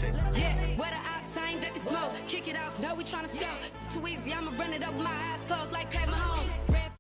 Yeah, where the ops, I ain't ducking smoke. Kick it off, no, we tryna scope. Too easy, I'ma run it up with my eyes closed like Pat Mahomes. Red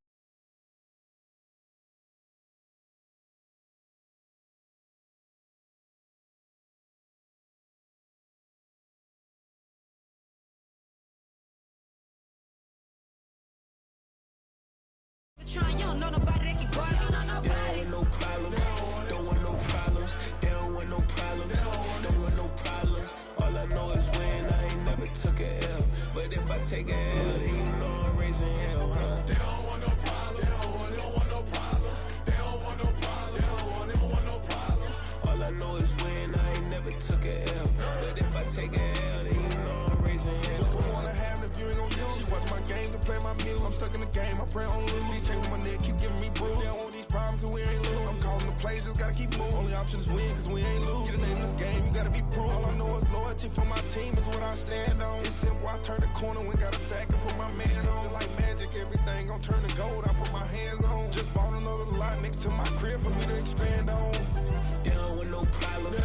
trying, you don't know nobody that can guard. You don't know nobody. They don't want no problems. Don't want no problems. They don't want no problems. Don't want no problems. All I know is win. I ain't never took a L. But if I take a L, then you know I'm raising hell, huh? They don't want no problems. They don't want no problems. They don't want no problems. They don't want no problems. All I know is win. I ain't never took a L. But if I take a L, then you know I'm raising hell. What's the one I have if you ain't gon' use? She watch my games and play my music. I'm stuck in the game. I pray on lose. Changing my neck, keep giving me bruise. They don't want these problems cause we ain't lose. I'm calling the plays, just gotta keep moving. Only option is win cause we ain't lose. Get the name of this game, you gotta be proof. All I know is loyalty for my team is what I stand on. It's simple, I turn the corner when got a sack and put my man on. Like magic, everything gon' turn to gold. I put my hands on. Just bought another lot next to my crib for me to expand on. They don't want no problems.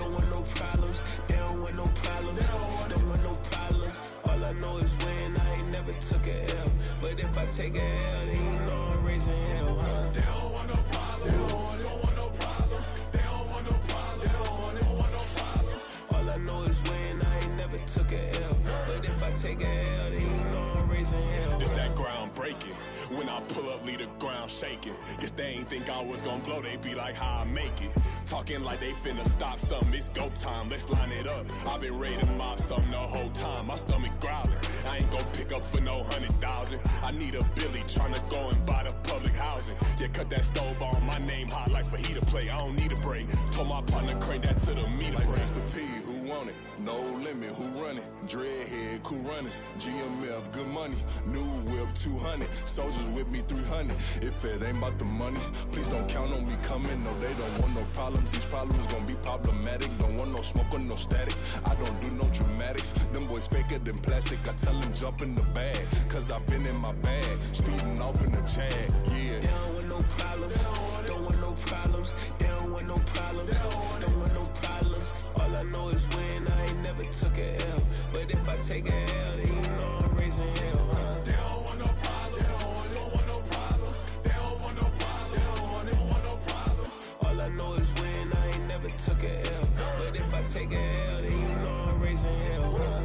Don't want no problems. They don't want no problems. Don't want no problems. All I know is win. I ain't never took a L. But if I take a L, then you know I'm raising hell, huh? They don't want no problems. They don't want no problems. They don't want no problems. They don't want no problems. All I know is win. I ain't never took a L. But if I take a L, then you know I'm raising hell. It's that ground breaking. When I pull up, leave the ground shaking. Guess they ain't think I was gonna blow, they be like, how I make it. Talking like they finna stop something, it's go time, let's line it up. I've been ready to mop something the whole time, my stomach growling. I ain't gon' pick up for no 100,000. I need a Billy tryna go and buy the public housing. Yeah, cut that stove on, my name hot like fajita play. I don't need a break. Told my partner crank that to the meter Like break. Race the P, who want it? No limit, who run it? Dreadhead, cool runners. GMF, good money. New whip, 200. Soldiers with me, 300. If it ain't about the money, please don't count on me coming. No, they don't want no problems. These problems gon' be problematic. Don't want no smoke or no static. I don't do no dramatics. Them boys faker than plastic. I tell them jump in the bag, cause I've been in my bag. Speeding off in the Jag, yeah. They don't want no problems. Don't want no problems. They don't want no problems. Don't want no problems. All I know is win. I ain't never took a L. But if I take a L, then you know I'm raising hell, huh? They don't want no problems. They don't want no problems. They don't want no problems. They don't want no problems. All I know is win. I ain't never took a L. But if I take a L, then you know I'm raising hell, huh?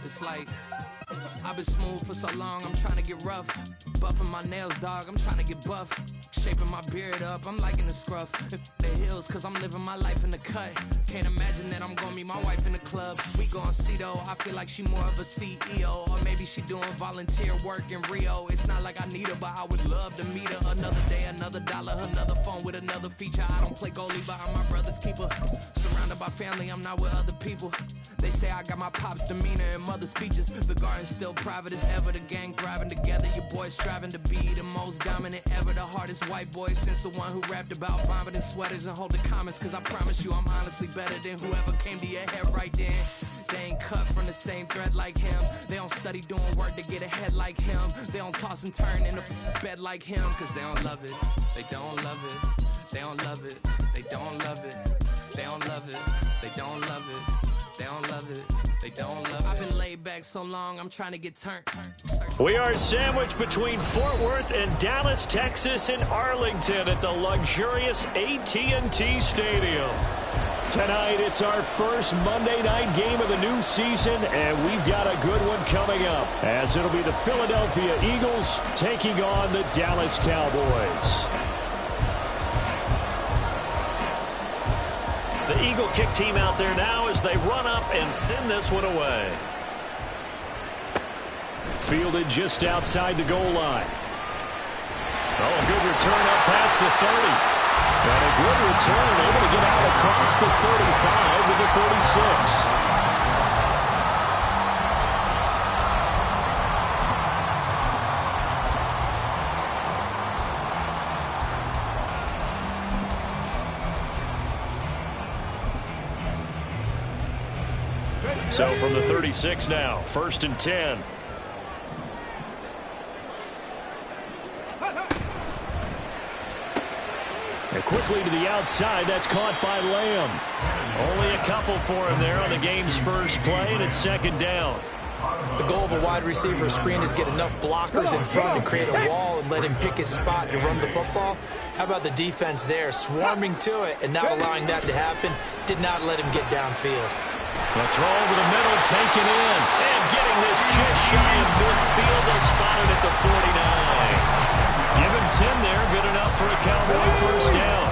It's like I've been smooth for so long, I'm trying to get rough. Buffing my nails, dog, I'm trying to get buff. Shaping my beard up, I'm liking the scruff. The heels, cause I'm living my life in the cut. Can't imagine that I'm gonna meet my wife in the club. We gon' see though, I feel like she more of a CEO. Or maybe she doing volunteer work in Rio. It's not like I need her, but I would love to meet her. Another day, another dollar, another phone with another feature. I don't play goalie, but I'm my brother's keeper. Surrounded by family, I'm not with other people. They say I got my pop's demeanor and mother's features. The garden's still private as ever. The gang thriving together. Your boys striving to be the most dominant ever. The hardest white boy since the one who rapped about vomiting sweaters and hold the comments. Cause I promise you I'm honestly better than whoever came to your head right then. They ain't cut from the same thread like him. They don't study doing work to get ahead like him. They don't toss and turn in a bed like him. Cause they don't love it. They don't love it. They don't love it. They don't love it. They don't love it. They don't love it. They don't love it. They don't love it. I've been laid back so long, I'm trying to get turned. We are sandwiched between Fort Worth and Dallas, Texas, and Arlington at the luxurious AT&T Stadium. Tonight, it's our first Monday night game of the new season, and we've got a good one coming up, as it'll be the Philadelphia Eagles taking on the Dallas Cowboys. The Eagle kick team out there now as they run up and send this one away. Fielded just outside the goal line. Oh, a good return up past the 30. And a good return, able to get out across the 35 to the 46. So from the 36 now, 1st and 10. And quickly to the outside, that's caught by Lamb. Only a couple for him there on the game's first play, and it's 2nd down. The goal of a wide receiver screen is get enough blockers in front to create a wall and let him pick his spot to run the football. How about the defense there, swarming to it and not allowing that to happen? Did not let him get downfield. The throw over the middle, taken in, and getting this just shy of midfield. They'll spot it at the 49. Give him 10 there, good enough for a Cowboy first down.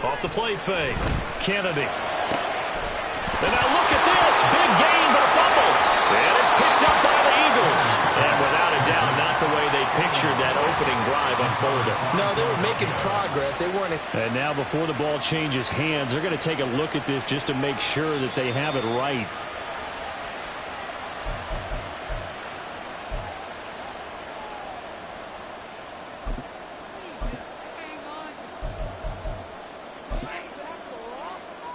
Off the play fake, Kennedy. And now look at this, big gain but a fumble. And it's picked up by the Eagles. And without a doubt, not the way they pictured that opening drive unfolded. No, they were making progress. They weren't. And now before the ball changes hands, they're going to take a look at this just to make sure that they have it right.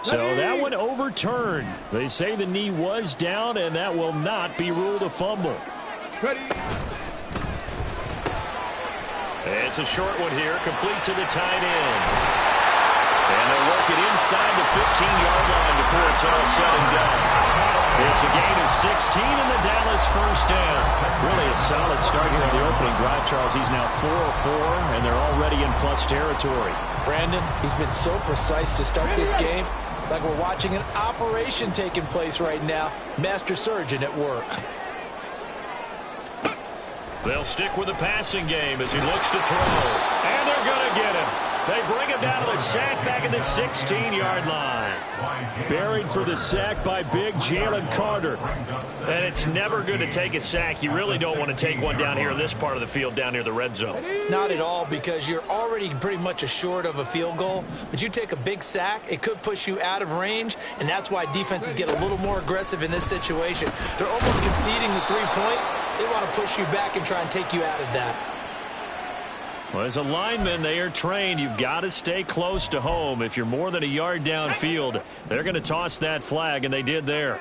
So that one overturned. They say the knee was down, and that will not be ruled a fumble. It's a short one here, complete to the tight end. And they'll work it inside the 15-yard line before it's all said and done. It's a gain of 16 and the Dallas first down. Really a solid start here on the opening drive, Charles. He's now 4 of 4, and they're already in plus territory. Brandon, he's been so precise to start this game. Like we're watching an operation taking place right now. Master surgeon at work. They'll stick with the passing game as he looks to throw. And they're going to get him. They bring him down to the sack back at the 16-yard line. Buried for the sack by big Jalen Carter. And it's never good to take a sack. You really don't want to take one down here in this part of the field down near the red zone. Not at all, because you're already pretty much assured of a field goal. But you take a big sack, it could push you out of range, and that's why defenses get a little more aggressive in this situation. They're almost conceding the 3 points. They want to push you back and try and take you out of that. Well, as a lineman, they are trained. You've got to stay close to home. If you're more than a yard downfield, they're going to toss that flag, and they did there.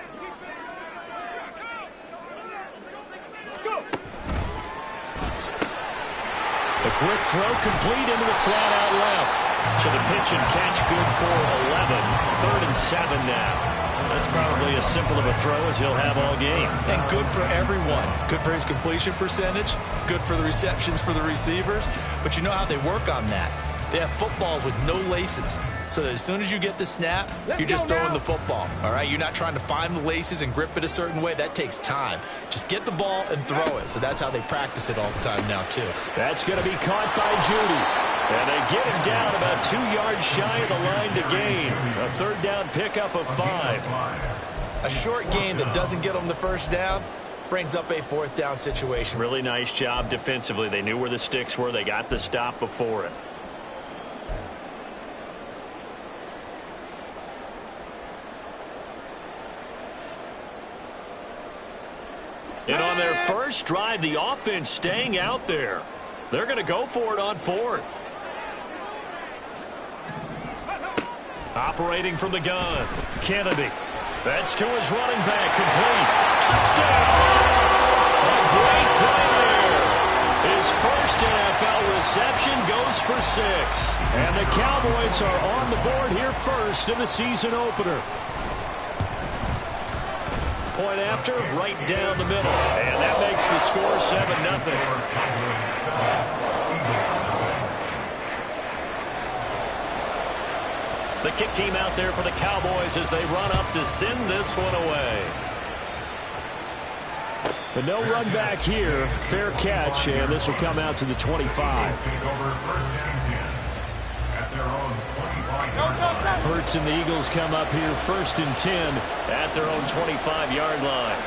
A quick throw complete into the flat out left. So the pitch and catch good for 11. 3rd and 7 now. That's probably as simple of a throw as he'll have all game. And good for everyone. Good for his completion percentage. Good for the receptions for the receivers. But you know how they work on that. They have footballs with no laces. So that as soon as you get the snap, you're just throwing the football. All right? You're not trying to find the laces and grip it a certain way. That takes time. Just get the ball and throw it. So that's how they practice it all the time now, too. That's going to be caught by Judy. And they get him down about 2 yards shy of the line to gain. A 3rd down pickup of 5. A short gain that doesn't get them the first down brings up a 4th down situation. Really nice job defensively. They knew where the sticks were. They got the stop before it. And on their first drive, the offense staying out there. They're going to go for it on 4th. Operating from the gun, Kennedy. That's to his running back, complete. Touchdown! A great play there. His first NFL reception goes for 6. And the Cowboys are on the board here first in the season opener. Point after, right down the middle. And that makes the score 7-0. The kick team out there for the Cowboys as they run up to send this one away. But no run back here. Fair catch, and this will come out to the 25. Hurts and the Eagles come up here 1st and 10 at their own 25-yard line.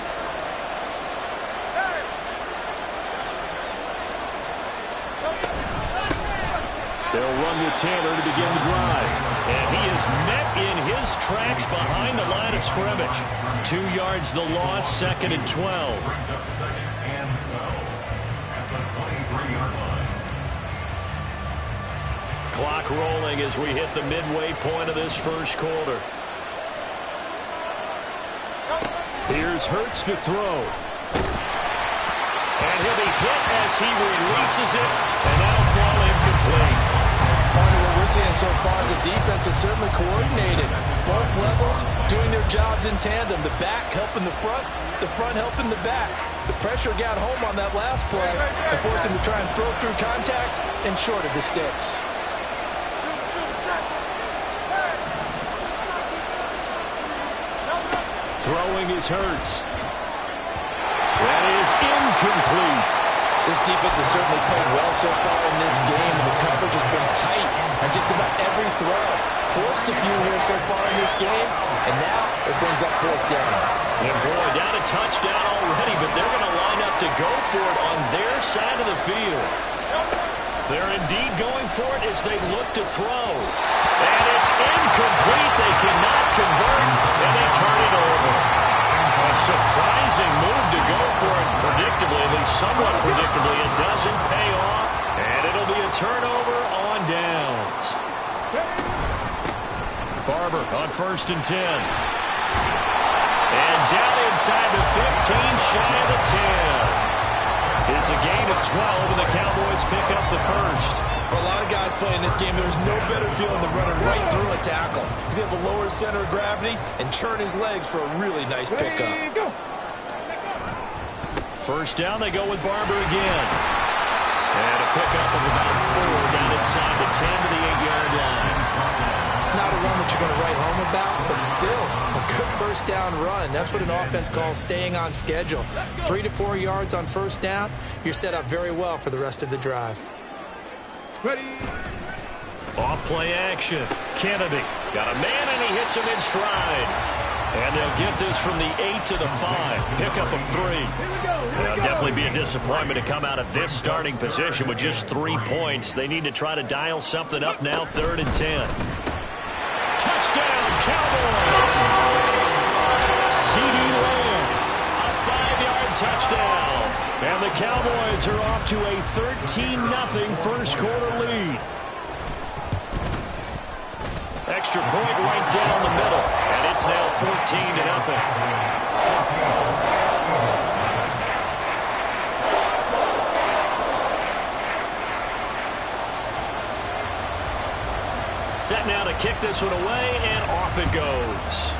They'll run with Taylor to begin the drive. And he is met in his tracks behind the line of scrimmage. 2 yards the loss, 2nd and 12. clock rolling as we hit the midway point of this first quarter. Here's Hurts to throw. And he'll be hit as he releases it, and that'll fall incomplete. Part of what we're seeing so far is the defense is certainly coordinated. Both levels doing their jobs in tandem. The back helping the front helping the back. The pressure got home on that last play and forced him to try and throw through contact and short of the sticks. Throwing is Hurts. That is incomplete. This defense has certainly played well so far in this game, and the coverage has been tight on just about every throw. Forced a few here so far in this game, and now it brings up fourth down. And boy, down a touchdown already, but they're going to line up to go for it on their side of the field. They're indeed going for it as they look to throw. And it's incomplete. They cannot convert, and they turn it over. A surprising move to go for it predictably, at least somewhat predictably. It doesn't pay off, and it'll be a turnover on downs. Barber on 1st and 10. And down inside the 15, shy of the 10. It's a gain of 12, and the Cowboys pick up the first. For a lot of guys playing this game, there's no better feeling than running right through a tackle. He's able to lower his center of gravity and churn his legs for a really nice pickup. First down, they go with Barber again. And a pickup of about 4 down inside the 10 to the 8-yard line. Not a run that you're going to write home about, but still a good first down run. That's what an offense calls staying on schedule. 3 to 4 yards on first down, you're set up very well for the rest of the drive. Off play action. Kennedy got a man, and he hits him in stride. And they'll get this from the 8 to the 5. Pickup of 3. It'll definitely be a disappointment to come out of this starting position with just 3 points. They need to try to dial something up now, 3rd and 10. Touchdown, Cowboys! CeeDee Lamb, a 5-yard touchdown. And the Cowboys are off to a 13-0 first quarter lead. Extra point right down the middle, and it's now 14-0. Set now to kick this one away, and off it goes.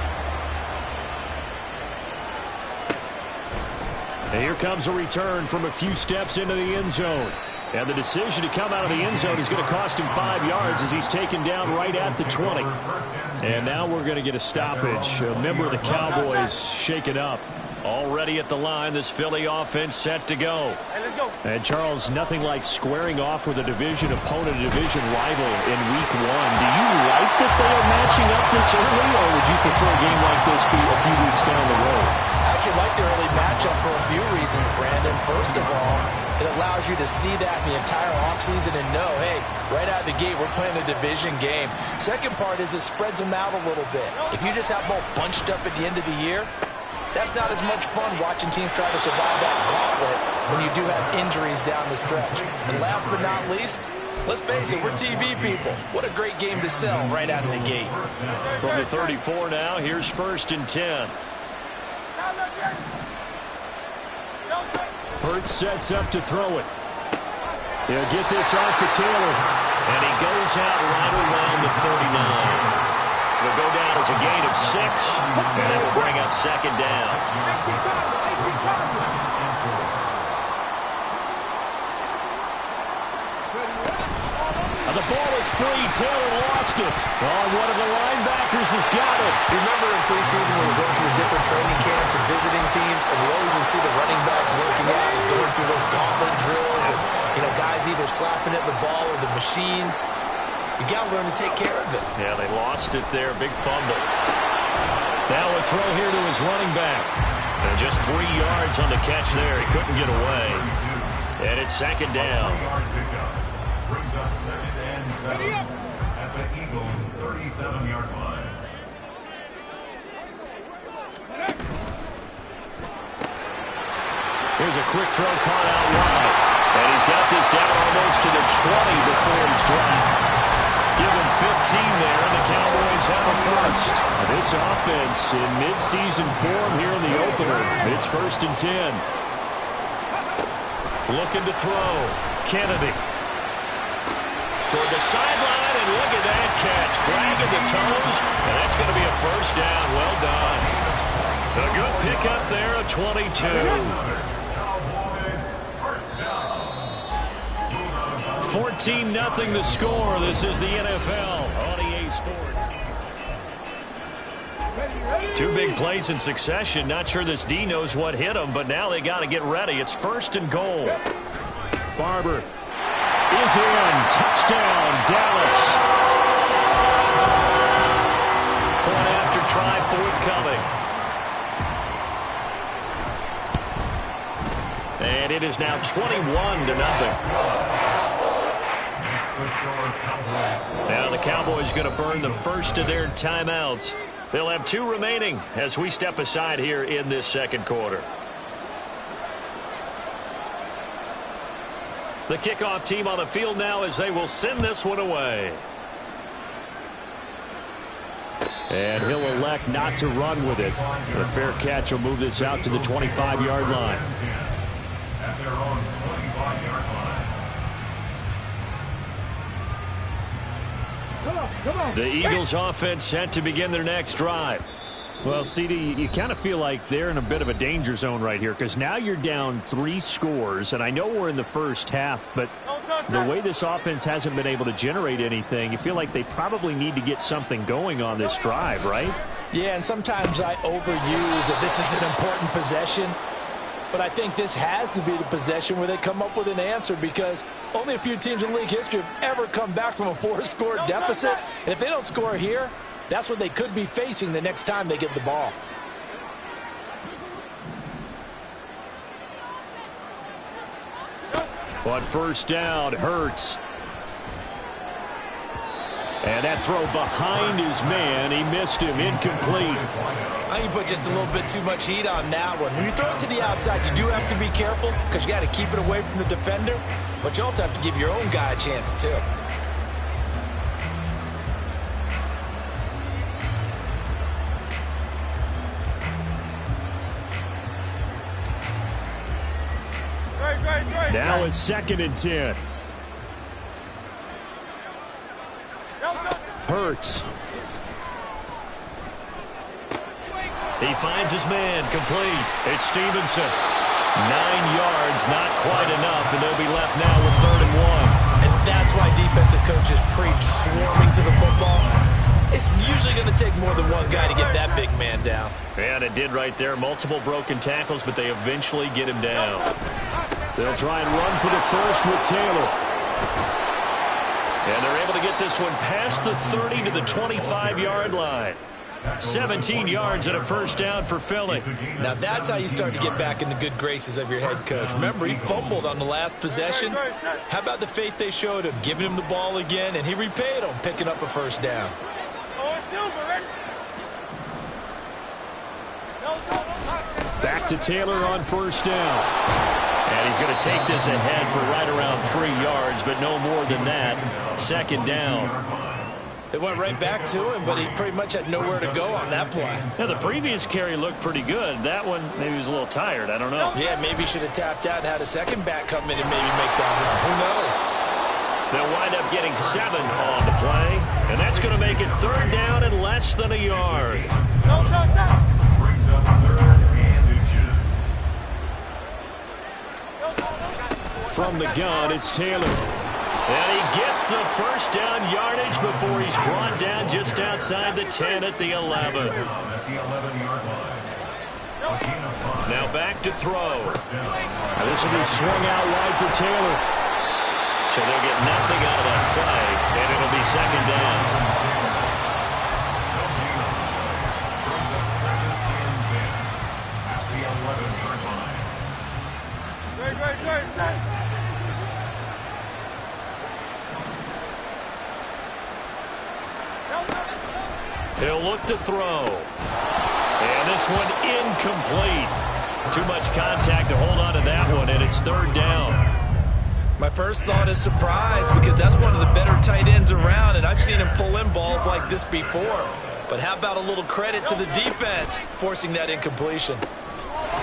And here comes a return from a few steps into the end zone. And the decision to come out of the end zone is going to cost him 5 yards as he's taken down right at the 20. And now we're going to get a stoppage. A member of the Cowboys shaken up. Already at the line, this Philly offense set to go. And Charles, nothing like squaring off with a division opponent, a division rival in week 1. Do you like that they are matching up this early, or would you prefer a game like this be a few weeks down the road? I actually like the early matchup for a few reasons, Brandon. First of all, it allows you to see that in the entire offseason and know, hey, right out of the gate, we're playing a division game. Second part is it spreads them out a little bit. If you just have them all bunched up at the end of the year, that's not as much fun watching teams try to survive that gauntlet when you do have injuries down the stretch. And last but not least, let's face it, we're TV people. What a great game to sell right out of the gate. From the 34 now, here's 1st and 10. Hurts sets up to throw it. He'll get this off to Taylor. And he goes out right around the 39. It'll go down as a gain of 6, and it will bring up 2nd down. And the ball is free. Taylor lost it. Oh, one of the linebackers has got it. Remember in preseason when we went to the different training camps and visiting teams, and we always would see the running backs working out and going through those gauntlet drills, and guys either slapping at the ball or the machines. You got to learn to take care of it. Yeah, they lost it there. Big fumble. Now a throw here to his running back. And just 3 yards on the catch there. He couldn't get away. And it's 2nd down. Brings us 2nd and 7 at the Eagles' 37-yard line. Here's a quick throw caught out wide. And he's got this down almost to the 20 before he's dropped. give him 15 there, and the Cowboys have a first. This offense in midseason form here in the opener. It's 1st and 10. Looking to throw. Kennedy. Toward the sideline, and look at that catch. Dragging the toes, and that's going to be a first down. Well done. A good pickup there, a 22. 14-0 the score. This is the NFL on EA Sports. 2 big plays in succession. Not sure this D knows what hit him, but now they got to get ready. It's 1st and goal. Barber is in. Touchdown, Dallas. Point after try forthcoming. And it is now 21-0. Now the Cowboys going to burn the first of their timeouts. They'll have 2 remaining as we step aside here in this second quarter. The kickoff team on the field now as they will send this one away. And he'll elect not to run with it. A fair catch will move this out to the 25-yard line. At their own 25-yard line. The Eagles offense set to begin their next drive. Well, CD, you kind of feel like they're in a bit of a danger zone right here because now you're down 3 scores, and I know we're in the first half, but the way this offense hasn't been able to generate anything, you feel like they probably need to get something going on this drive, right? Yeah, and sometimes I overuse that this is an important possession. But I think this has to be the possession where they come up with an answer because only a few teams in league history have ever come back from a 4-score deficit. And if they don't score here, that's what they could be facing the next time they get the ball. On 1st down, Hurts. And that throw behind his man. He missed him. Incomplete. I think you put just a little bit too much heat on that one. When you throw it to the outside, you do have to be careful because you got to keep it away from the defender. But you also have to give your own guy a chance, too. Now it's 2nd and 10. Hurts. He finds his man, complete. It's Stevenson. 9 yards, not quite enough, and they'll be left now with 3rd and 1. And that's why defensive coaches preach swarming to the football. It's usually going to take more than one guy to get that big man down. And it did right there. Multiple broken tackles, but they eventually get him down. They'll try and run for the first with Taylor. And they're able to get this one past the 30 to the 25-yard line. 17 yards and a first down for Philly. Now that's how you start to get back in the good graces of your head coach. Remember, he fumbled on the last possession. How about the faith they showed him, giving him the ball again, and he repaid him, picking up a first down. Back to Taylor on 1st down. And he's going to take this ahead for right around 3 yards, but no more than that. 2nd down. It went right back to him, but he pretty much had nowhere to go on that play. Yeah, the previous carry looked pretty good. That one, maybe he was a little tired. I don't know. Yeah, maybe he should have tapped out and had a second back come in and maybe make that run. Who knows? They'll wind up getting 7 on the play, and that's going to make it 3rd down and less than a yard. Brings up 3rd and inches. From the gun, it's Taylor. And he gets the first down yardage before he's brought down just outside the 10 at the 11. Now back to throw. Now this will be swung out wide for Taylor. So they'll get nothing out of that play, and it'll be 2nd down. He'll look to throw. And this one incomplete. Too much contact to hold on to that one, and it's 3rd down. My first thought is surprise because that's one of the better tight ends around, and I've seen him pull in balls like this before. But how about a little credit to the defense forcing that incompletion?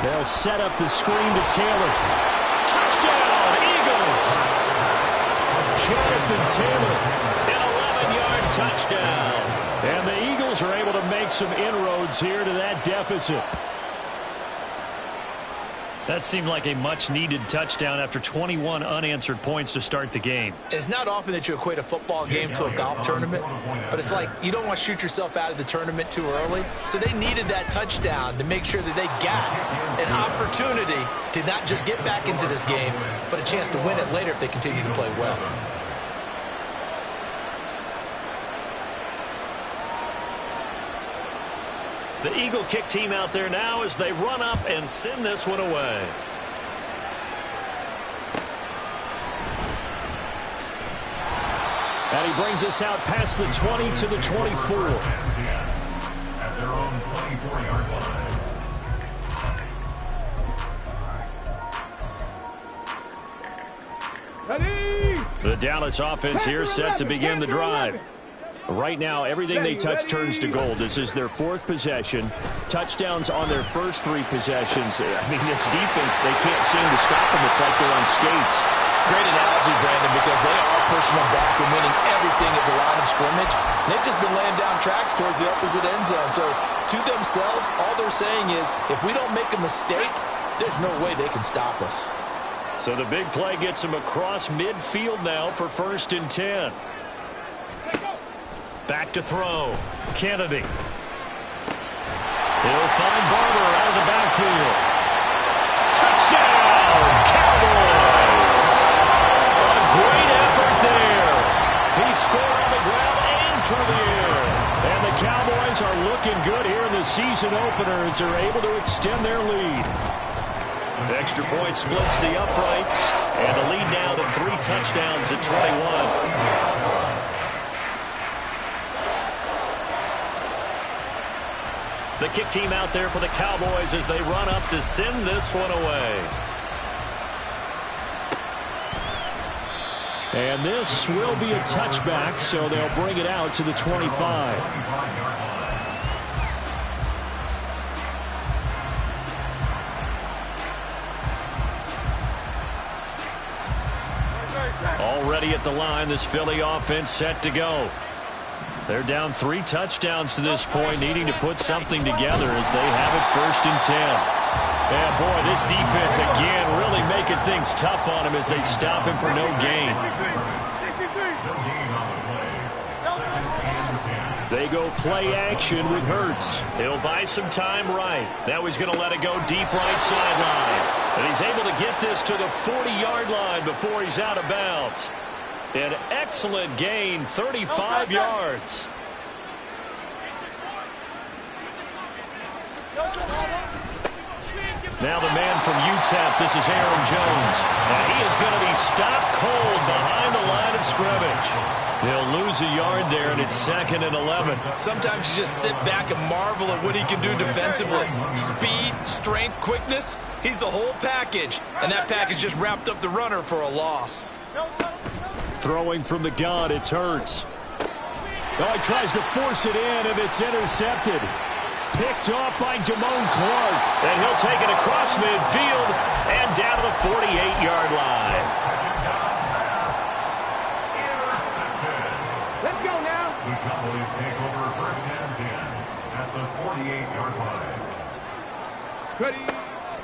They'll set up the screen to Taylor. Touchdown, Eagles! Jonathan Taylor, an 11-yard touchdown. And the Eagles are able to make some inroads here to that deficit. That seemed like a much-needed touchdown after 21 unanswered points to start the game. It's not often that you equate a football game to a golf tournament, but it's like you don't want to shoot yourself out of the tournament too early. So they needed that touchdown to make sure that they got an opportunity to not just get back into this game, but a chance to win it later if they continue to play well. The Eagle kick team out there now as they run up and send this one away. And he brings us out past the 20 to the 24. At their own 24-yard line. The Dallas offense here set to begin the drive. Right now, everything they touch turns to gold. This is their fourth possession. Touchdowns on their first three possessions. I mean, this defense, they can't seem to stop them. It's like they're on skates. Great analogy, Brandon, because they are pushing them back and winning everything at the line of scrimmage. They've just been laying down tracks towards the opposite end zone. So, to themselves, all they're saying is, if we don't make a mistake, there's no way they can stop us. So the big play gets them across midfield now for 1st and 10. Back to throw. Kennedy. He'll find Barber out of the backfield. Touchdown, Cowboys! A great effort there. He scored on the ground and through the air. And the Cowboys are looking good here in the season opener as they're able to extend their lead. Extra point splits the uprights. And the lead now to 3 touchdowns at 21. The kick team out there for the Cowboys as they run up to send this one away. And this will be a touchback, so they'll bring it out to the 25. Already at the line, this Philly offense set to go. They're down 3 touchdowns to this point, needing to put something together as they have it 1st and 10. Yeah, boy, this defense again really making things tough on him as they stop him for no gain. They go play action with Hurts. He'll buy some time right. Now he's going to let it go deep right sideline. And he's able to get this to the 40-yard line before he's out of bounds. An excellent gain, 35 yards. Now the man from UTEP, this is Aaron Jones. And he is going to be stopped cold behind the line of scrimmage. They'll lose a yard there, and it's 2nd and 11. Sometimes you just sit back and marvel at what he can do defensively. Speed, strength, quickness, he's the whole package. And that package just wrapped up the runner for a loss. Throwing from the gun, it's Hurts. Oh, he tries to force it in, and it's intercepted. Picked off by Damone Clark. And he'll take it across midfield and down to the 48-yard line. Let's go now. The Cowboys take over 1st and 10 at the 48-yard line.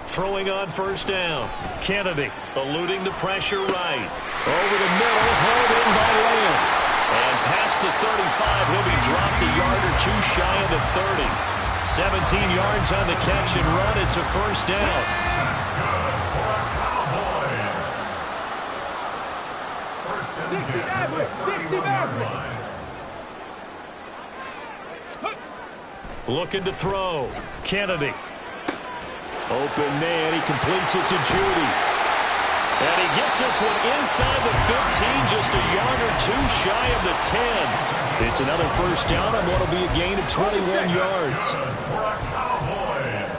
Throwing on 1st down. Kennedy eluding the pressure right. Over the middle, hauled in by Lamb. And past the 35, he'll be dropped a yard or 2 shy of the 30. 17 yards on the catch and run. It's a 1st down. That's good for the Cowboys. 1st and 10 at the 31-yard line. Looking to throw. Kennedy. Open man, he completes it to Judy. And he gets this one inside the 15, just a yard or 2 shy of the 10. It's another 1st down on what will be a gain of 21 yards. For the Cowboys.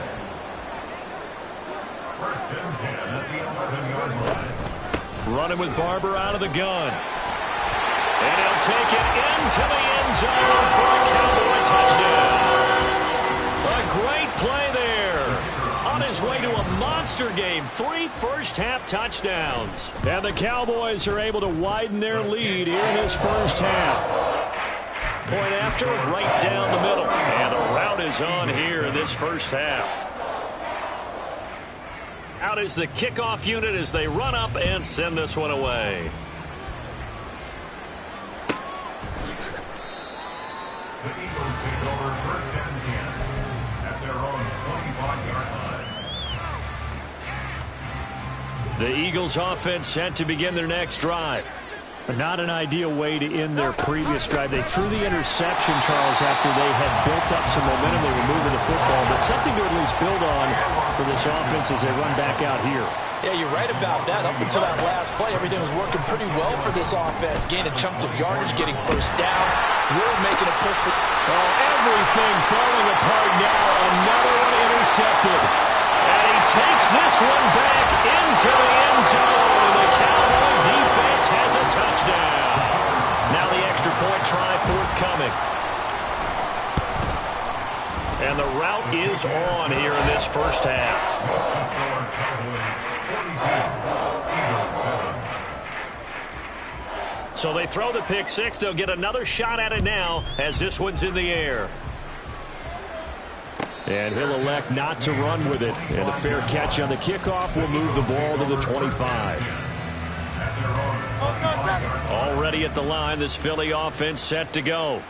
1st and 10 at the 11-yard line. Running with Barber out of the gun. And he'll take it into the end zone for a Cowboy touchdown. A great play there. On his way to a monster game. 3 first-half touchdowns. And the Cowboys are able to widen their lead here in this first half. Point after, right down the middle. And the route is on here in this first half. Out is the kickoff unit as they run up and send this one away. The Eagles take over 1st and 10 at their own 25-yard line. The Eagles offense set to begin their next drive. Not an ideal way to end their previous drive. They threw the interception, Charles, after they had built up some momentum. They were moving the football, but something to at least build on for this offense as they run back out here. Yeah, you're right about that. Up until that last play, everything was working pretty well for this offense. Gaining chunks of yardage, getting first downs, really making a push for... Oh, everything falling apart now. Another one intercepted. And he takes this one back into the end zone. And the Cowboy defense has a touchdown. Now the extra point try forthcoming. And the route is on here in this first half. So they throw the pick six. They'll get another shot at it now as this one's in the air. And he'll elect not to run with it. And a fair catch on the kickoff will move the ball to the 25. Already at the line, this Philly offense set to go.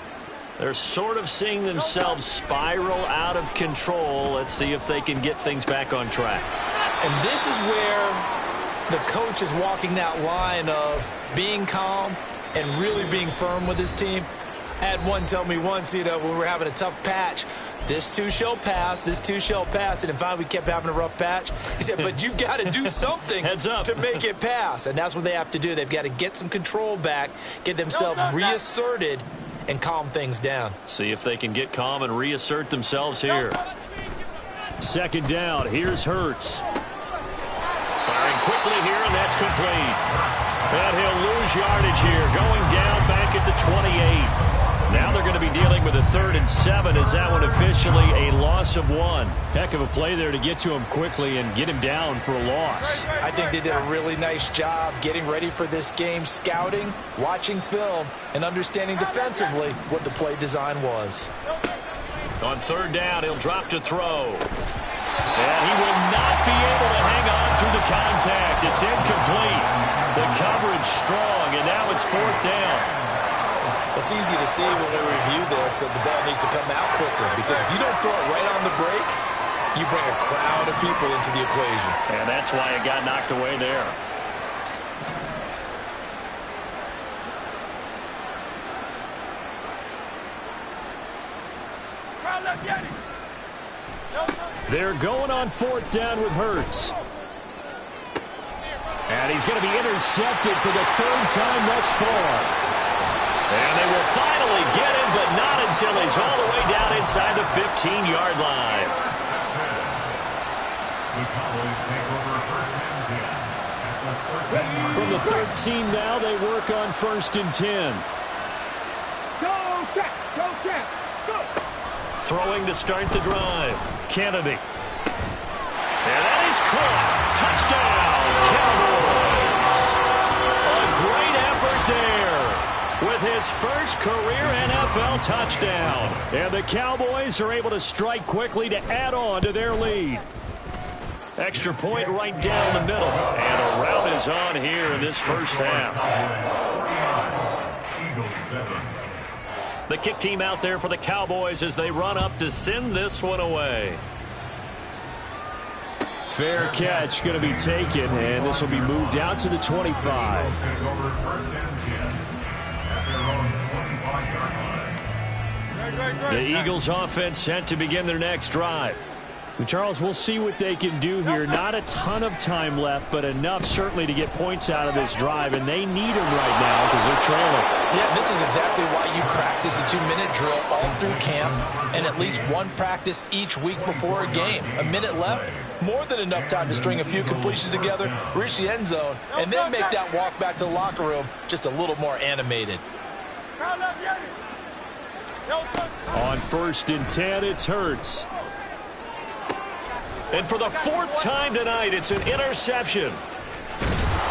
They're sort of seeing themselves spiral out of control. Let's see if they can get things back on track. And this is where the coach is walking that line of being calm and really being firm with his team. I had one tell me once, when we were having a tough patch, this too shall pass, this too shall pass. And finally we kept having a rough patch. He said, but you've got to do something to make it pass. And that's what they have to do. They've got to get some control back, get themselves reasserted, and calm things down. See if they can get calm and reassert themselves here. Second down. Here's Hurts. Firing quickly here, and that's complete. And he'll lose yardage here, going down back at the 28. Now they're going to be dealing with a 3rd and 7. Is that one officially a loss of 1? Heck of a play there to get to him quickly and get him down for a loss. I think they did a really nice job getting ready for this game, scouting, watching film, and understanding defensively what the play design was. On 3rd down, he'll drop to throw. And he will not be able to hang on through the contact. It's incomplete. The coverage strong, and now it's 4th down. It's easy to see when we review this that the ball needs to come out quicker, because if you don't throw it right on the break, you bring a crowd of people into the equation. And that's why it got knocked away there. They're going on 4th down with Hurts. And he's going to be intercepted for the 3rd time thus far. And they will finally get him, but not until he's all the way down inside the 15-yard line. From the 13 now, they work on 1st and 10. Go, Jack! Go, Jack! Go! Throwing to start the drive. Kennedy. And that is caught. Touchdown, Cowboys. A great effort there with his first career NFL touchdown. And the Cowboys are able to strike quickly to add on to their lead. Extra point right down the middle. And a route is on here in this first half. The kick team out there for the Cowboys as they run up to send this one away. Fair catch going to be taken, and this will be moved out to the 25. The Eagles offense set to begin their next drive. Charles, we'll see what they can do here. Not a ton of time left, but enough certainly to get points out of this drive, and they need them right now because they're trailing. Yeah, this is exactly why you practice a 2-minute drill all through camp and at least one practice each week before a game. A minute left, more than enough time to string a few completions together, reach the end zone, and then make that walk back to the locker room just a little more animated. On 1st and 10, it's Hurts. And for the 4th time tonight, it's an interception.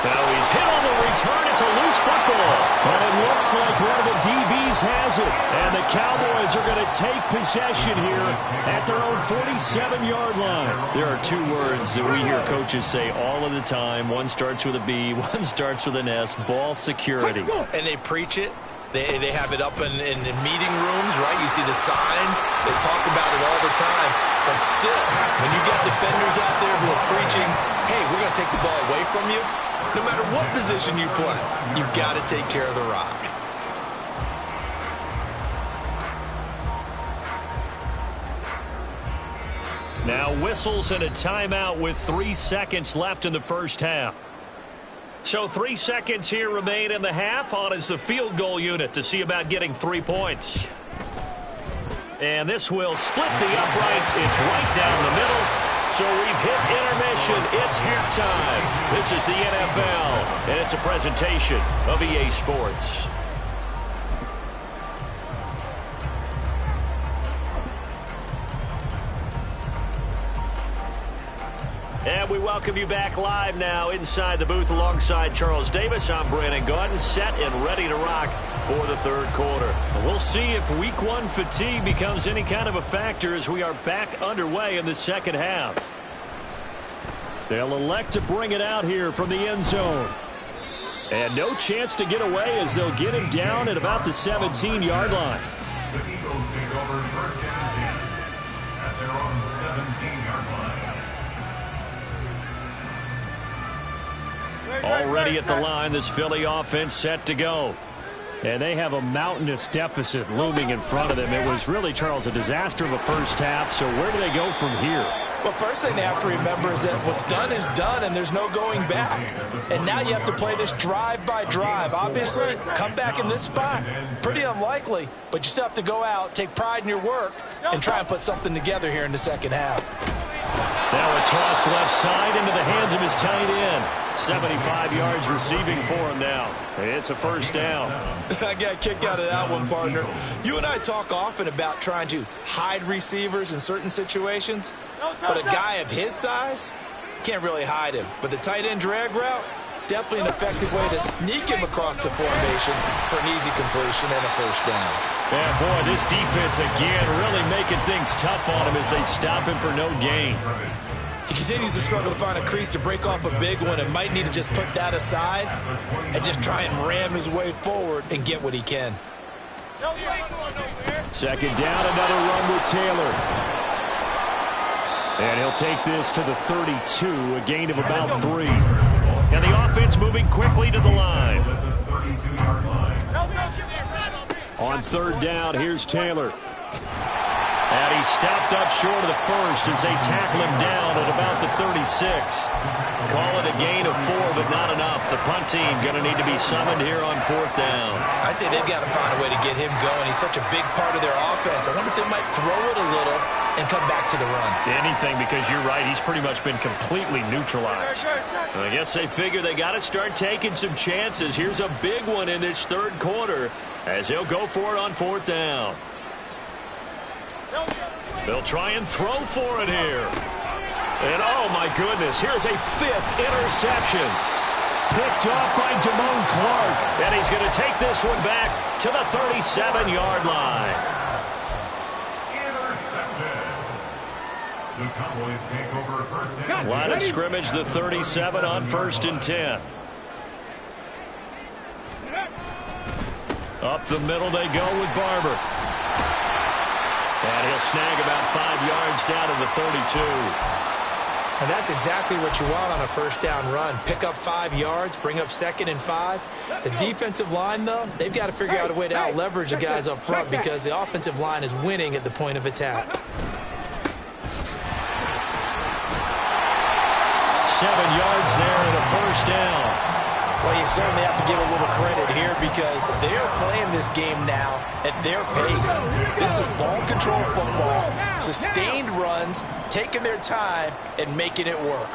Now he's hit on the return. It's a loose football. But it looks like one of the DBs has it. And the Cowboys are going to take possession here at their own 47-yard line. There are 2 words that we hear coaches say all of the time. One starts with a B, one starts with an S, ball security. And they preach it. They have it up in meeting rooms, right? You see the signs. They talk about it all the time. But still, when you got defenders out there who are preaching, hey, we're going to take the ball away from you, no matter what position you play, you've got to take care of the rock. Now whistles and a timeout with 3 seconds left in the first half. So 3 seconds here remain in the half. On is the field goal unit to see about getting 3 points. And this will split the uprights. It's right down the middle. So we've hit intermission. It's halftime. This is the NFL, and it's a presentation of EA Sports. And we welcome you back live now inside the booth alongside Charles Davis. I'm Brandon Gaudin, set and ready to rock for the 3rd quarter. We'll see if week 1 fatigue becomes any kind of a factor as we are back underway in the 2nd half. They'll elect to bring it out here from the end zone. And no chance to get away as they'll get him down at about the 17-yard line. The Eagles take over 1st and 10 at their own 17-yard line. Already at the line, this Philly offense set to go. And they have a mountainous deficit looming in front of them. It was really, Charles, a disaster of a first half. So where do they go from here? Well, first thing they have to remember is that what's done is done, and there's no going back. And now you have to play this drive by drive. Obviously, come back in this spot, pretty unlikely, but you still have to go out, take pride in your work, and try and put something together here in the 2nd half. Now a toss left side into the hands of his tight end. 75 yards receiving for him now. It's a 1st down. I got a kick out of that one, partner. You and I talk often about trying to hide receivers in certain situations, but a guy of his size can't really hide him. But the tight end drag route, definitely an effective way to sneak him across the formation for an easy completion and a 1st down. And boy, this defense again really making things tough on him as they stop him for no gain. He continues to struggle to find a crease to break off a big one and might need to just put that aside and just try and ram his way forward and get what he can. 2nd down, another run with Taylor. And he'll take this to the 32, a gain of about 3. And the offense moving quickly to the line. On 3rd down, here's Taylor. And he stopped up short of the 1st as they tackle him down at about the 36. Call it a gain of 4, but not enough. The punt team going to need to be summoned here on 4th down. I'd say they've got to find a way to get him going. He's such a big part of their offense. I wonder if they might throw it a little and come back to the run. Anything, because you're right. He's pretty much been completely neutralized. I guess they figure they got to start taking some chances. Here's a big one in this 3rd quarter as he'll go for it on 4th down. They'll try and throw for it here. And oh my goodness, here's a 5th interception. Picked off by Damone Clark. And he's going to take this one back to the 37-yard line. The Cowboys take over 1st and 10. Line of scrimmage, the 37 on 1st and 10. Up the middle they go with Barber. And he'll snag about 5 yards down to the 32. And that's exactly what you want on a 1st down run. Pick up 5 yards, bring up 2nd and 5. The defensive line, though, they've got to figure out a way to out-leverage the guys up front because the offensive line is winning at the point of attack. yards there and a first down. Well, you certainly have to give a little credit here because they're playing this game now at their pace. This is ball control football, sustained runs, taking their time, and making it work.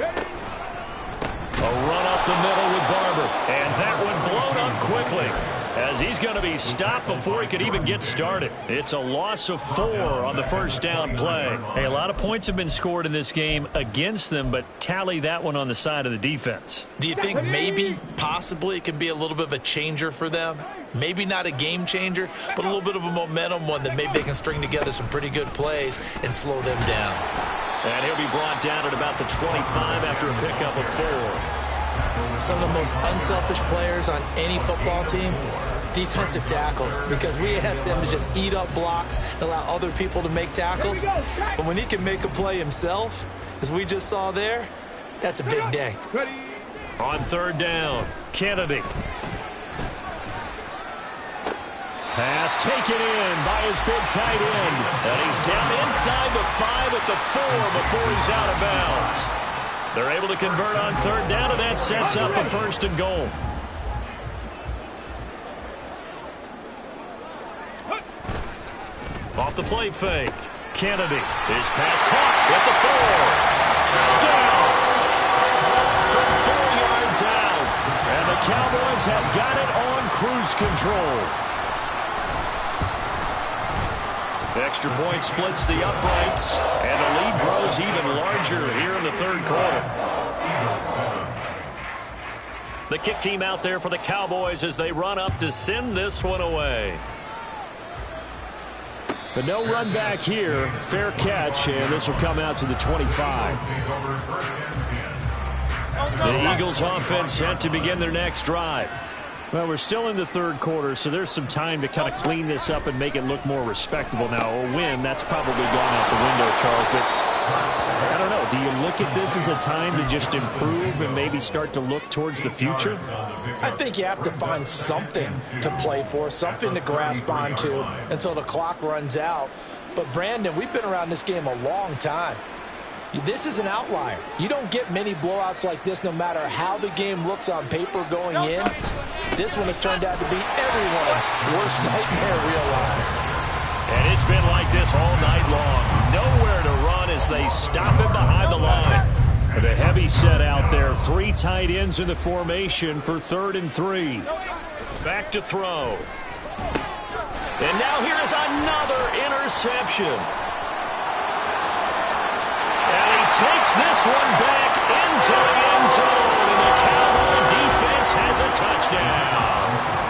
A run up the middle with Barber, and that one blown up quickly as he's going to be stopped before he could even get started. It's a loss of 4 on the first down play. Hey, a lot of points have been scored in this game against them, but tally that one on the side of the defense. Do you think maybe, possibly, it can be a little bit of a changer for them? Maybe not a game changer, but a little bit of a momentum one that maybe they can string together some pretty good plays and slow them down. And he'll be brought down at about the 25 after a pickup of 4. Some of the most unselfish players on any football team, defensive tackles, because we ask them to just eat up blocks and allow other people to make tackles. But when he can make a play himself, as we just saw there, that's a big day. On third down, Kennedy. Pass taken in by his big tight end. And he's down inside the 5 at the 4 before he's out of bounds. They're able to convert on third down, and that sets up a first and goal. Off the play fake. Kennedy. His pass caught at the 4. Touchdown! From 4 yards out. And the Cowboys have got it on cruise control. Extra point splits the uprights, and the lead grows even larger here in the third quarter. The kick team out there for the Cowboys as they run up to send this one away. But no run back here. Fair catch, and this will come out to the 25. The Eagles offense set to begin their next drive. Well, we're still in the third quarter, so there's some time to kind of clean this up and make it look more respectable. Now, a win, that's probably gone out the window, Charles, but I don't know. Do you look at this as a time to just improve and maybe start to look towards the future? I think you have to find something to play for, something to grasp onto until the clock runs out. But, Brandon, we've been around this game a long time. This is an outlier. You don't get many blowouts like this no matter how the game looks on paper going in. This one has turned out to be everyone's worst nightmare realized. And it's been like this all night long. Nowhere to run as they stop him behind the line. With a heavy set out there, 3 tight ends in the formation for 3rd and 3. Back to throw. And now here is another interception. And he takes this one back into the end zone, and the Cowboy defense has a touchdown.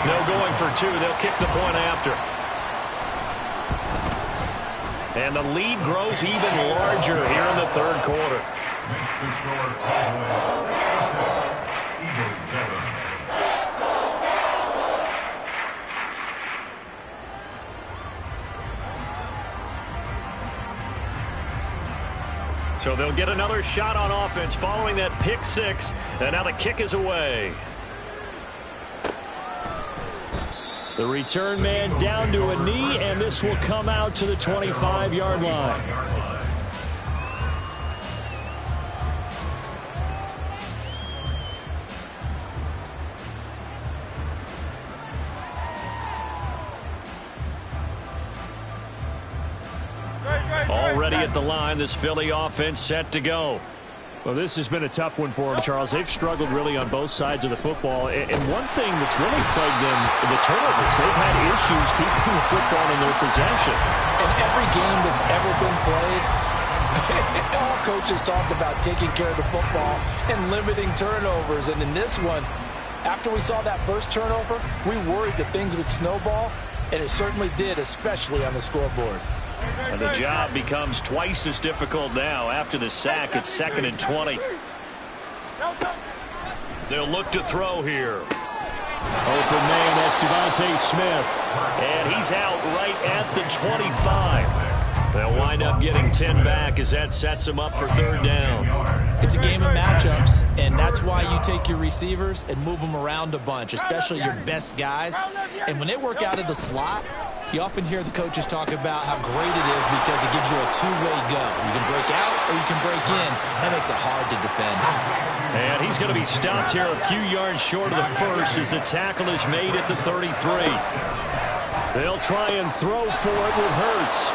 No going for 2. They'll kick the point after. And the lead grows even larger here in the third quarter. Makes the score Cowboys 66, Eagles 7. So they'll get another shot on offense following that pick 6, and now the kick is away. The return man down to a knee, and this will come out to the 25-yard line. Already at the line, this Philly offense set to go. Well, this has been a tough one for them, Charles. They've struggled really on both sides of the football. And one thing that's really plagued them, the turnovers. They've had issues keeping the football in their possession. In every game that's ever been played, all coaches talk about taking care of the football and limiting turnovers. And in this one, after we saw that first turnover, we worried that things would snowball, and it certainly did, especially on the scoreboard. And the job becomes twice as difficult now. After the sack, it's 2nd and 20. They'll look to throw here. Open man, that's Devontae Smith. And he's out right at the 25. They'll wind up getting 10 back as that sets him up for 3rd down. It's a game of matchups, and that's why you take your receivers and move them around a bunch, especially your best guys. And when they work out of the slot, You often hear the coaches talk about how great it is because it gives you a two-way go. You can break out or you can break in. That makes it hard to defend. And he's going to be stopped here a few yards short of the first as the tackle is made at the 33. They'll try and throw for it with Hurts.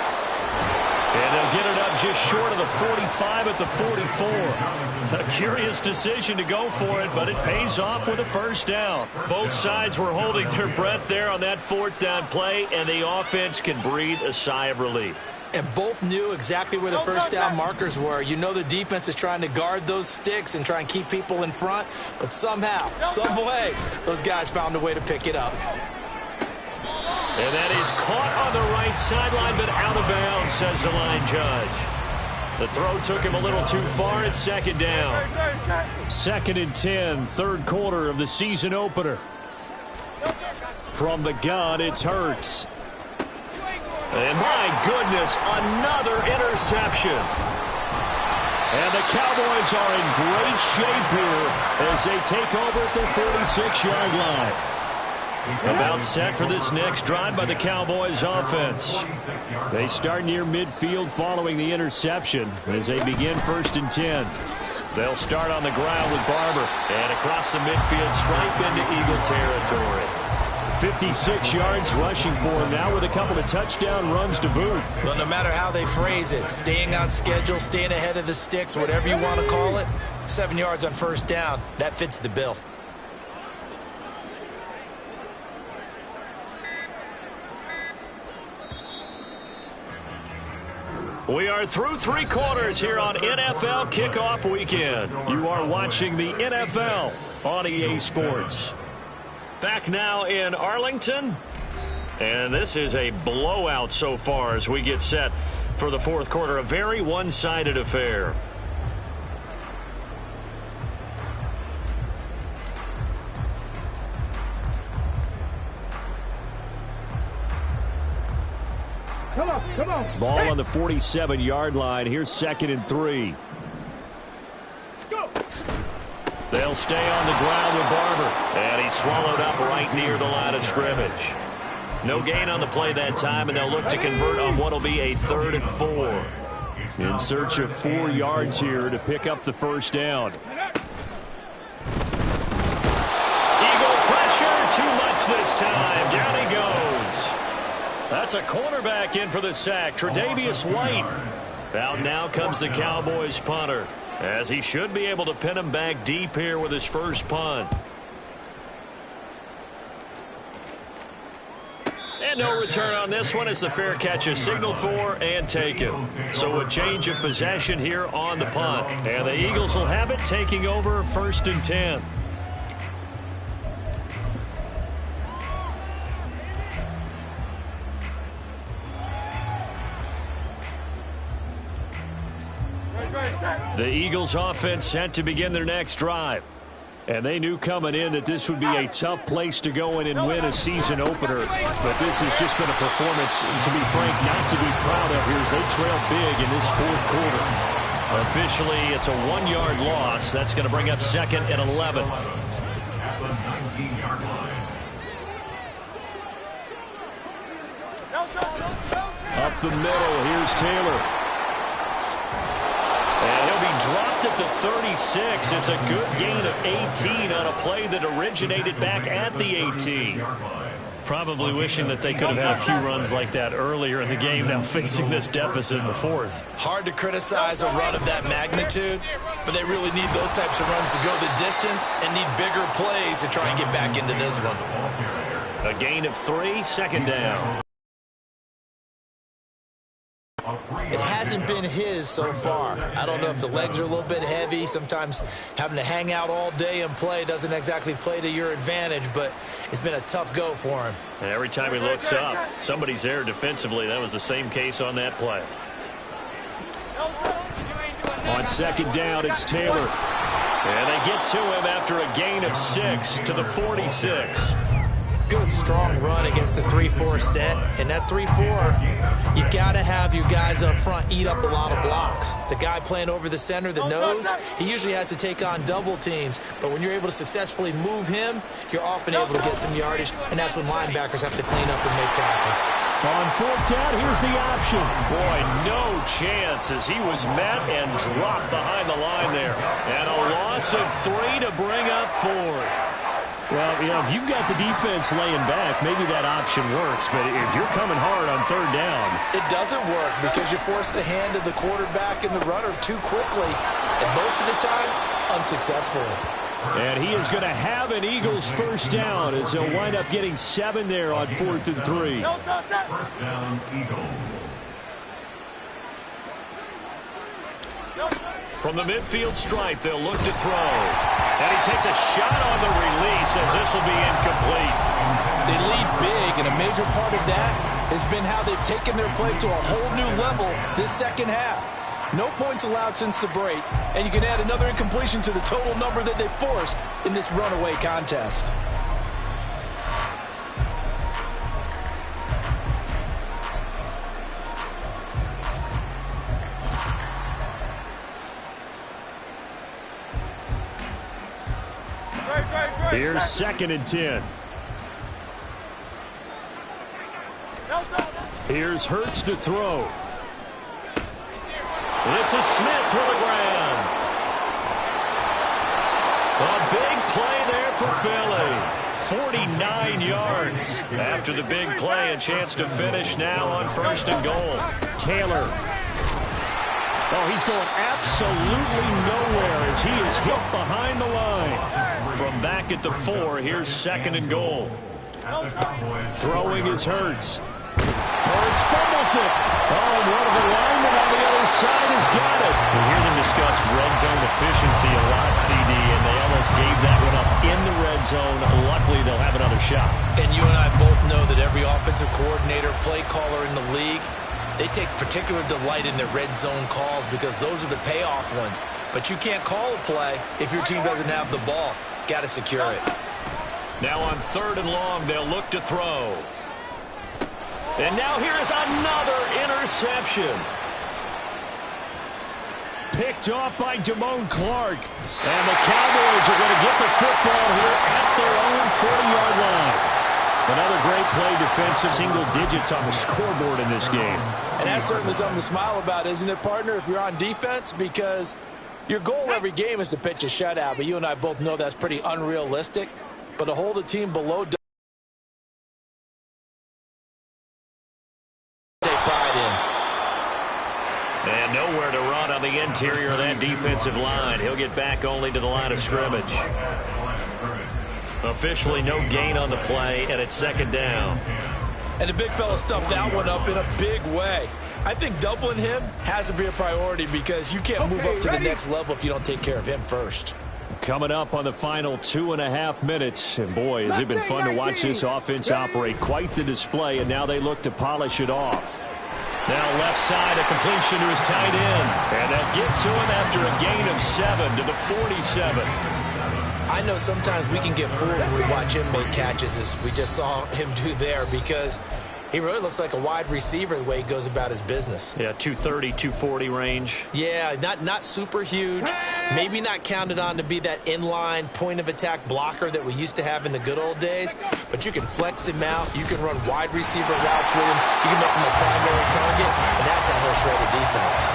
And they'll get it up just short of the 45 at the 44. A curious decision to go for it, but it pays off with a first down. Both sides were holding their breath there on that fourth down play, and the offense can breathe a sigh of relief. And both knew exactly where the first down markers were. You know the defense is trying to guard those sticks and try and keep people in front, but somehow, some way, those guys found a way to pick it up. And that is caught on the right sideline, but out of bounds, says the line judge. The throw took him a little too far. It's second down. 2nd and 10, third quarter of the season opener. From the gun, it's Hurts. And my goodness, another interception. And the Cowboys are in great shape here as they take over at their 46-yard line. About set for this next drive by the Cowboys offense. They start near midfield following the interception as they begin 1st and 10. They'll start on the ground with Barber and across the midfield stripe into Eagle territory. 56 yards rushing for him now with a couple of touchdown runs to boot. Well, no matter how they phrase it, staying on schedule, staying ahead of the sticks, whatever you want to call it, 7 yards on first down, that fits the bill. We are through 3 quarters here on NFL Kickoff Weekend. You are watching the NFL on EA Sports. Back now in Arlington. And this is a blowout so far as we get set for the fourth quarter. A very one-sided affair. Come on. Ball on the 47-yard line. Here's 2nd and 3. Go. They'll stay on the ground with Barber. And he's swallowed up right near the line of scrimmage. No gain on the play that time, and they'll look to convert on what will be a 3rd and 4. In search of 4 yards here to pick up the first down. Eagle pressure, too much this time. Down he goes. That's a cornerback in for the sack, Tre'Davious White. Out now comes the Cowboys punter, as he should be able to pin him back deep here with his first punt. And no return on this one as the fair catch is signaled for and taken. So a change of possession here on the punt. And the Eagles will have it, taking over 1st and 10. The Eagles offense set to begin their next drive. And they knew coming in that this would be a tough place to go in and win a season opener. But this has just been a performance, to be frank, not to be proud of here as they trail big in this fourth quarter. Officially, it's a 1-yard loss. That's going to bring up 2nd and 11. At the 19-yard line. Up the middle, here's Taylor. And he'll be dropped at the 36. It's a good gain of 18 on a play that originated back at the 18. Probably wishing that they could have had a few runs like that earlier in the game, now facing this deficit in the fourth. Hard to criticize a run of that magnitude, but they really need those types of runs to go the distance and need bigger plays to try and get back into this one. A gain of 3, 2nd down. It hasn't been his so far. I don't know if the legs are a little bit heavy. Sometimes having to hang out all day and play doesn't exactly play to your advantage, but it's been a tough go for him. And every time he looks up, somebody's there defensively. That was the same case on that play. On 2nd down, it's Taylor. And they get to him after a gain of 6 to the 46. good, strong run against the 3-4 set. And that 3-4, you got to have your guys up front eat up a lot of blocks. The guy playing over the center, the nose, he usually has to take on double teams. But when you're able to successfully move him, you're often able to get some yardage, and that's when linebackers have to clean up and make tackles. On fourth down, here's the option. Boy, no chance as he was met and dropped behind the line there. And a loss of 3 to bring up 4. Well, you know, if you've got the defense laying back, maybe that option works. But if you're coming hard on third down, it doesn't work because you force the hand of the quarterback and the runner too quickly. And most of the time, unsuccessfully. And he is going to have an Eagles first down as they'll wind up getting 7 there on 4th and 3. First down, Eagles. From the midfield stripe, they'll look to throw. And he takes a shot on the release as this will be incomplete. They lead big, and a major part of that has been how they've taken their play to a whole new level this second half. No points allowed since the break, and you can add another incompletion to the total number that they forced in this runaway contest. Here's 2nd and 10. Here's Hurts to throw. This is Smith to the ground. A big play there for Philly. 49 yards. After the big play, a chance to finish now on 1st and goal. Taylor. Oh, he's going absolutely nowhere as he is hit behind the line. From back at the 4, here's 2nd and goal. Throwing is Hurts. Hurts fumbles it. Oh, and one of the linemen on the other side has got it. We hear them discuss red zone efficiency a lot, CD, and they almost gave that one up in the red zone. Luckily, they'll have another shot. And you and I both know that every offensive coordinator, play caller in the league, they take particular delight in their red zone calls because those are the payoff ones. But you can't call a play if your team doesn't have the ball. Got to secure it. Now on 3rd and long, they'll look to throw. And now here is another interception. Picked off by Damone Clark. And the Cowboys are going to get the football here at their own 40-yard line. Another great play, defensive, single digits on the scoreboard in this game. And that's certainly something to smile about, isn't it, partner, if you're on defense? Because your goal every game is to pitch a shutout, but you and I both know that's pretty unrealistic. But to hold a team below take pride in. And nowhere to run on the interior of that defensive line. He'll get back only to the line of scrimmage. Officially no gain on the play, and it's 2nd down. And the big fella stuffed that one up in a big way. I think doubling him has to be a priority because you can't move up to the next level if you don't take care of him first. Coming up on the final 2.5 minutes. And boy, has it been fun to watch this offense operate. Quite the display, and now they look to polish it off. Now left side, a completion to his tight end. And they'll get to him after a gain of 7 to the 47. I know sometimes we can get fooled when we watch him make catches, as we just saw him do there, because he really looks like a wide receiver the way he goes about his business. Yeah, 230, 240 range. Yeah, not super huge. Maybe not counted on to be that inline point-of-attack blocker that we used to have in the good old days, but you can flex him out. You can run wide receiver routes with him. You can make him a primary target, and that's how he'll shred a defense.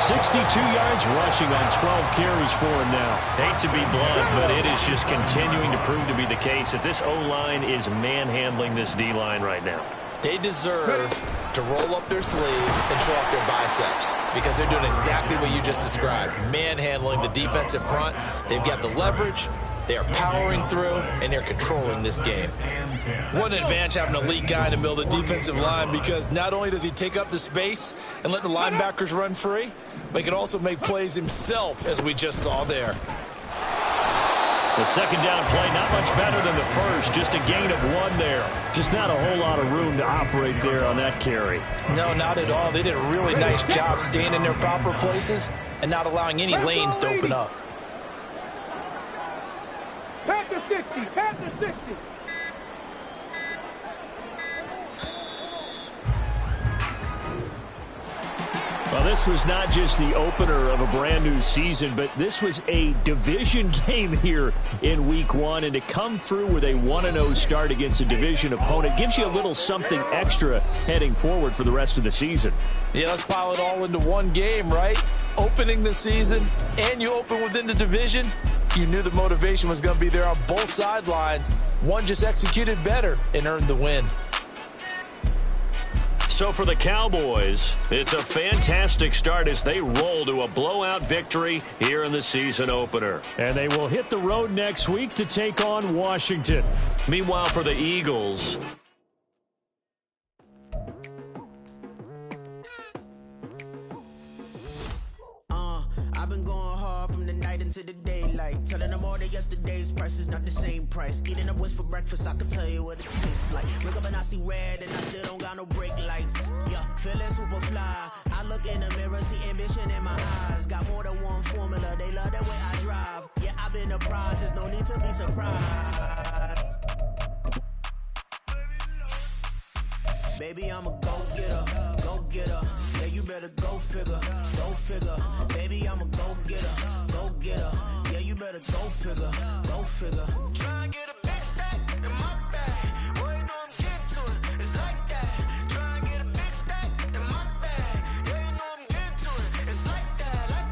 62 yards rushing on 12 carries for him now. Hate to be blunt, but it is just continuing to prove to be the case that this O-line is manhandling this D-line right now. They deserve to roll up their sleeves and show off their biceps because they're doing exactly what you just described, manhandling the defensive front. They've got the leverage, they are powering through, and they're controlling this game. What an advantage having an elite guy in the middle of the defensive line because not only does he take up the space and let the linebackers run free, but he can also make plays himself, as we just saw there. The 2nd down play, not much better than the first. Just a gain of 1 there. Just not a whole lot of room to operate there on that carry. No, not at all. They did a really nice job staying in their proper places and not allowing any lanes to open up. Panther 60, Panther 60. this was not just the opener of a brand new season, but this was a division game here in week 1. And to come through with a 1-0 start against a division opponent gives you a little something extra heading forward for the rest of the season. Yeah, let's pile it all into one game, right? Opening the season, and you open within the division. You knew the motivation was going to be there on both sidelines. One just executed better and earned the win. So for the Cowboys, it's a fantastic start as they roll to a blowout victory here in the season opener. And they will hit the road next week to take on Washington. Meanwhile, for the Eagles, I've been going hard from the night into the daylight, telling them all that yesterday's price is not the same price. Eating up what's for breakfast, I can tell you what it tastes like. Wake up and I see red and I still don't got no brake lights. Yeah, feeling super fly. I look in the mirror, see ambition in my eyes. Got more than one formula, they love the way I drive. Yeah, I've been apprised, there's no need to be surprised. Baby, I'm a go-getter, go-getter. Yeah, you better go figure, go figure. Baby, I'm a go-getter, go-getter. Yeah, you better go figure, go figure. Try and get a big stack in my bag. Boy, you know I'm getting to it, it's like that. Try and get a big stack in my bag. Yeah, you know I'm getting to it, it's like that, like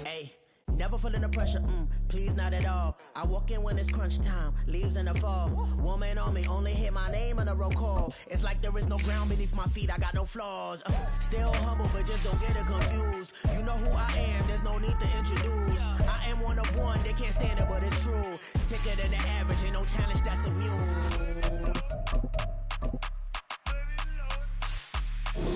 that. Hey, never feeling the pressure, please not at all. I walk in when it's crunch time, leaves in the fall. Woman on me, only hit my name on a roll call. It's like there is no ground beneath my feet, I got no flaws. Still humble, but just don't get it confused. You know who I am, there's no need to introduce. I am one of one, they can't stand it, but it's true. Sicker than the average, ain't no challenge that's immune.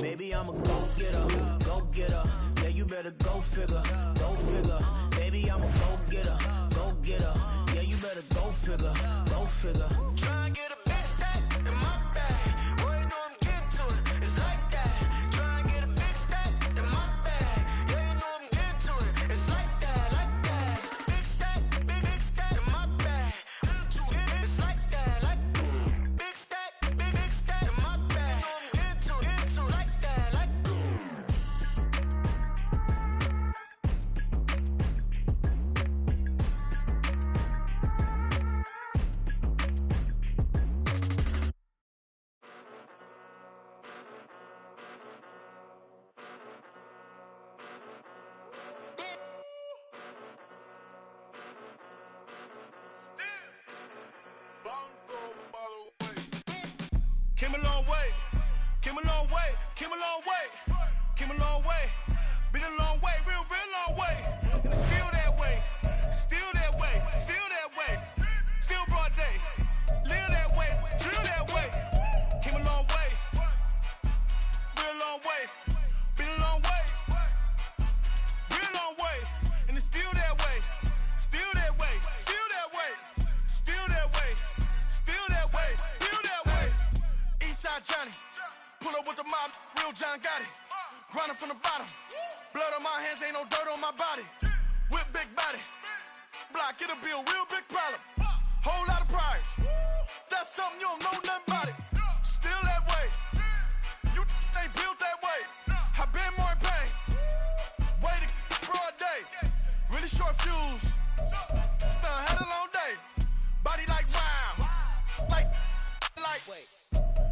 Baby, I'm a go-getter, go-getter. Yeah, you better go figure, go figure. Baby, I'm a go-getter, go-getter. Yeah, you better go figure, go figure. Try and get a big stack in my bag. Boy, you know I'm getting to it, it's like that. Try and get a big stack in my bag. Yeah, you know I'm getting to it, it's like that, like that. Big stack in my bag. It's like that, like big stack in my bag. Into it, like that, like. Came a long way, came a long way, came a long way, came a long way, been a long way, real long way, and it's still that way, still that way, still that way, still broad day, live that way, drill that way, came a long way, real long way, been a long way, real long way, and it's still that way, still that way, still that way, still that way, still that way, still that way. Eastside Johnny, pull up with the mob, real John Gotti. Grinding from the bottom, blood on my hands, ain't no dirt on my body. Whip big body, block, get a bill, real big problem. Whole lot of prize, that's something you don't know nothing about it. Still that way, you ain't built that way. I been more in pain, way to broad day. Really short fuse, had a long day. Body like round, like.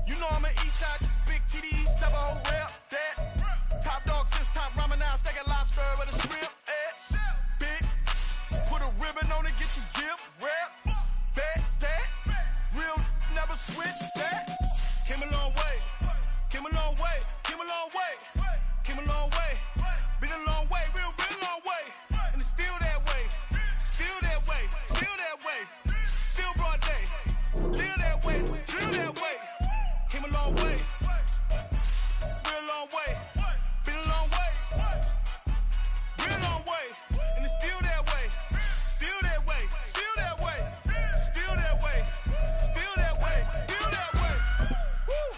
You know I'm an Eastside, big TDE, step a whole rep, that. Top dog since top ramen now, steak and lobster with a shrimp, big, put a ribbon on it, get you gift, rep, bet, that. Real, never switch, that. Came a long way, came a long way, came a long way, came a long way. Been a long way, real long way. And it's still that way, still that way, still that way. Still broad day, live that way, drill that way. Came a long way, real long way, been a long way, real long way, and it's still that way, still that way, still that way, still that way, still that way, still that way. Woo,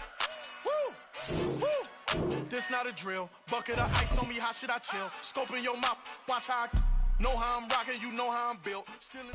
woo, woo. This not a drill, bucket of ice on me, how should I chill? Scoping your mouth, watch how I know how I'm rocking, you know how I'm built. Still in